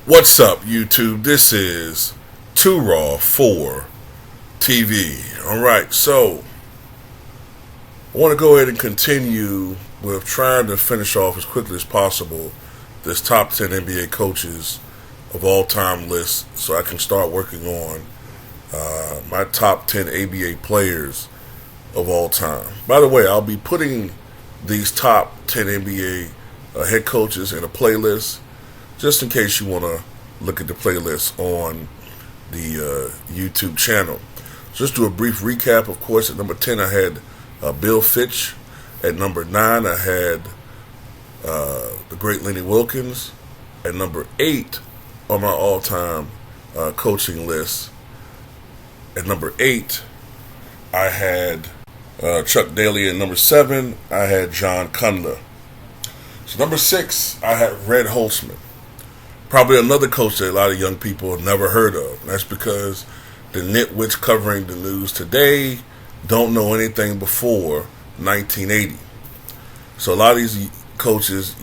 What's up, YouTube? This is Too Raw for TV. Alright, so I want to go ahead and continue with trying to finish off as quickly as possible this top 10 NBA coaches of all time list so I can start working on my top 10 ABA players of all time. By the way, I'll be putting these top 10 NBA head coaches in a playlist just in case you want to look at the playlist on the YouTube channel. Just do a brief recap. Of course, at number 10, I had Bill Fitch. At number 9, I had the great Lenny Wilkins. At number 8 on my all-time coaching list, at number 8, I had Chuck Daly. At number 7, I had John Cundler. So number 6, I had Red Holzman. Probably another coach that a lot of young people have never heard of. And that's because the nitwits covering the news today don't know anything before 1980. So a lot of these coaches,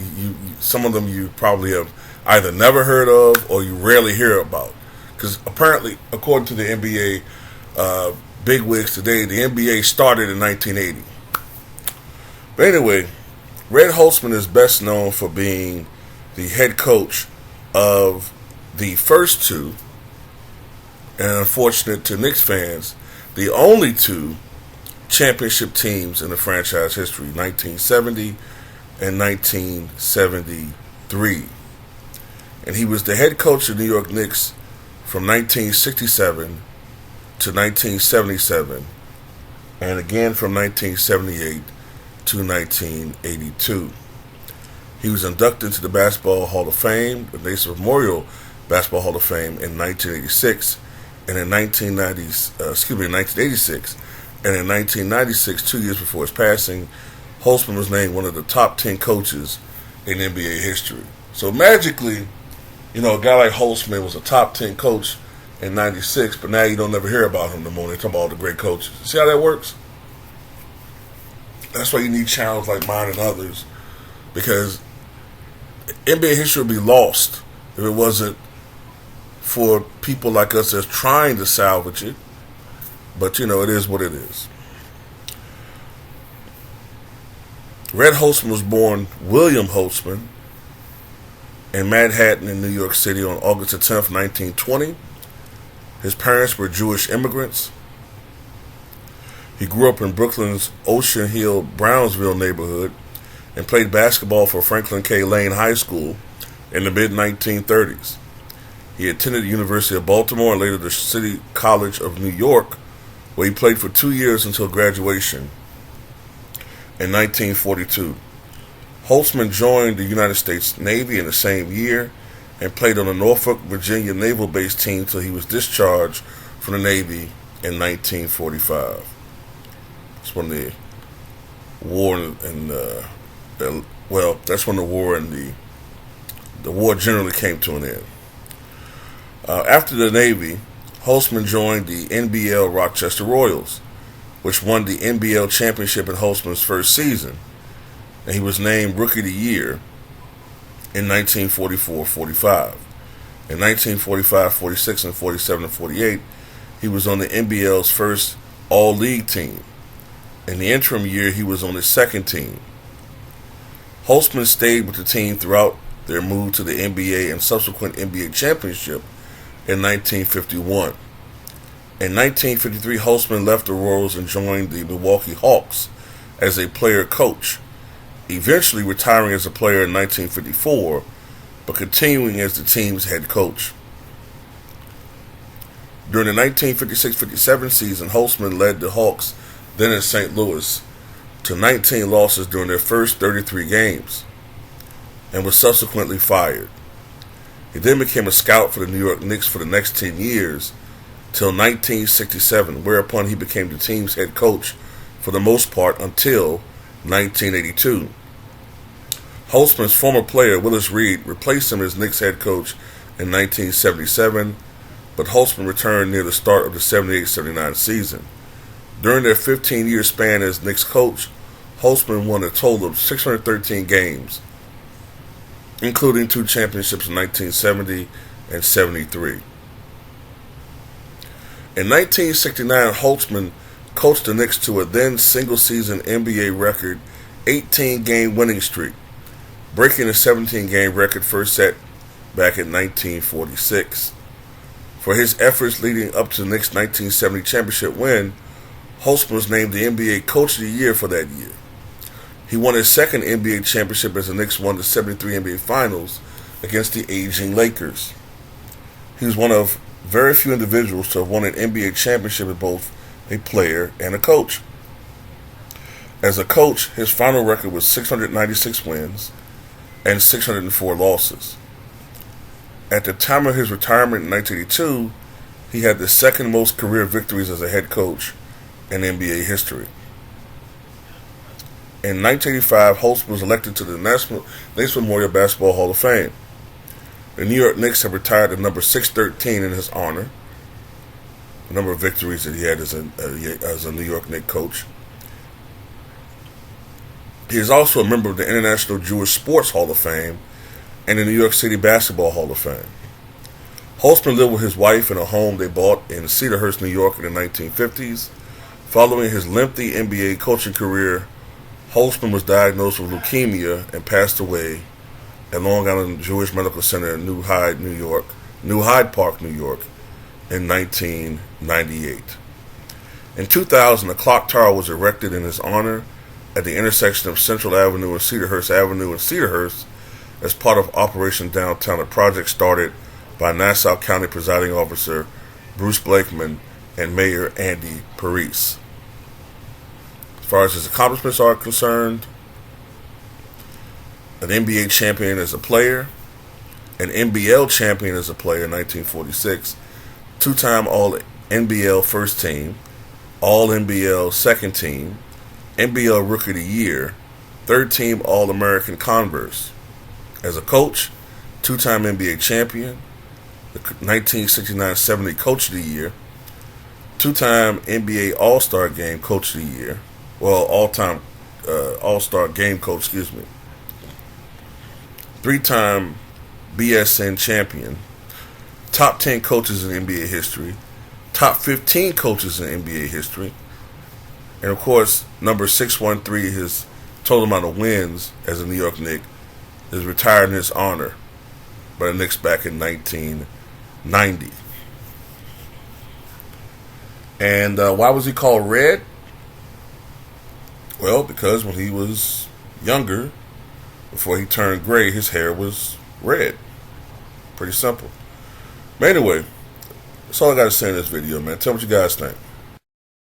some of them you probably have either never heard of or you rarely hear about. Because apparently, according to the NBA bigwigs today, the NBA started in 1980. But anyway, Red Holzman is best known for being the head coach of the first two, and unfortunate to Knicks fans, the only two championship teams in the franchise history, 1970 and 1973. And he was the head coach of the New York Knicks from 1967 to 1977, and again from 1978 to 1982. He was inducted into the Basketball Hall of Fame, the Naismith Memorial Basketball Hall of Fame, in 1986, and in 1986, and in 1996, 2 years before his passing, Holzman was named one of the top 10 coaches in NBA history. So magically, a guy like Holzman was a top 10 coach in 96, but now you don't ever hear about him no more. They talk about all the great coaches. See how that works? That's why you need channels like mine and others, because NBA history would be lost if it wasn't for people like us that's trying to salvage it. But, it is what it is. Red Holzman was born William Holzman in Manhattan in New York City on August the 10th, 1920. His parents were Jewish immigrants. He grew up in Brooklyn's Ocean Hill, Brownsville neighborhood and played basketball for Franklin K. Lane High School in the mid-1930s. He attended the University of Baltimore and later the City College of New York, where he played for 2 years until graduation in 1942. Holzman joined the United States Navy in the same year and played on the Norfolk, Virginia Naval Base team until he was discharged from the Navy in 1945. That's when the war that's when the war and the war generally came to an end. After the Navy, Holzman joined the NBL Rochester Royals, which won the NBL championship in Holzman's first season, and he was named Rookie of the Year in 1944-45. In 1945-46 and 47-48, he was on the NBL's first All-League team. In the interim year, he was on his second team. Holzman stayed with the team throughout their move to the NBA and subsequent NBA championship in 1951. In 1953, Holzman left the Royals and joined the Milwaukee Hawks as a player-coach, eventually retiring as a player in 1954, but continuing as the team's head coach. During the 1956-57 season, Holzman led the Hawks, then in St. Louis, to 19 losses during their first 33 games, and was subsequently fired. He then became a scout for the New York Knicks for the next 10 years, till 1967, whereupon he became the team's head coach for the most part until 1982. Holzman's former player, Willis Reed, replaced him as Knicks head coach in 1977, but Holzman returned near the start of the 78-79 season. During their 15-year span as Knicks coach, Holzman won a total of 613 games including 2 championships in 1970 and 73. In 1969, Holzman coached the Knicks to a then single-season NBA record 18-game winning streak, breaking the 17-game record first set back in 1946. For his efforts leading up to the Knicks' 1970 championship win, Holzman was named the NBA Coach of the Year for that year. He won his second NBA championship as the Knicks won the 73 NBA Finals against the aging Lakers. He was one of very few individuals to have won an NBA championship as both a player and a coach. As a coach, his final record was 696 wins and 604 losses. At the time of his retirement in 1982, he had the second most career victories as a head coach in NBA history. In 1985, Holzman was elected to the Knicks Memorial Basketball Hall of Fame. The New York Knicks have retired the number 613 in his honor, the number of victories that he had as a New York Knicks coach. He is also a member of the International Jewish Sports Hall of Fame and the New York City Basketball Hall of Fame. Holzman lived with his wife in a home they bought in Cedarhurst, New York in the 1950s. Following his lengthy NBA coaching career, Holzman was diagnosed with leukemia and passed away at Long Island Jewish Medical Center in New Hyde Park, New York in 1998. In 2000, a clock tower was erected in his honor at the intersection of Central Avenue and Cedarhurst Avenue in Cedarhurst as part of Operation Downtown, a project started by Nassau County Presiding Officer Bruce Blakeman and Mayor Andy Parise. As far as his accomplishments are concerned, an NBA champion as a player, an NBL champion as a player in 1946, two-time All-NBL first team, All-NBL second team, NBL Rookie of the Year, third-team All-American Converse. As a coach, two-time NBA champion, the 1969-70 Coach of the Year, two-time NBA All-Star Game Coach of the Year, all-time All-Star Game Coach, three-time BSN champion, top 10 coaches in NBA history, top 15 coaches in NBA history, and of course, number 613, his total amount of wins as a New York Knicks, is retired in his honor by the Knicks back in 1990. And why was he called Red? Well, because when he was younger, before he turned gray, his hair was red. Pretty simple. But anyway, that's all I got to say in this video, man. Tell me what you guys think.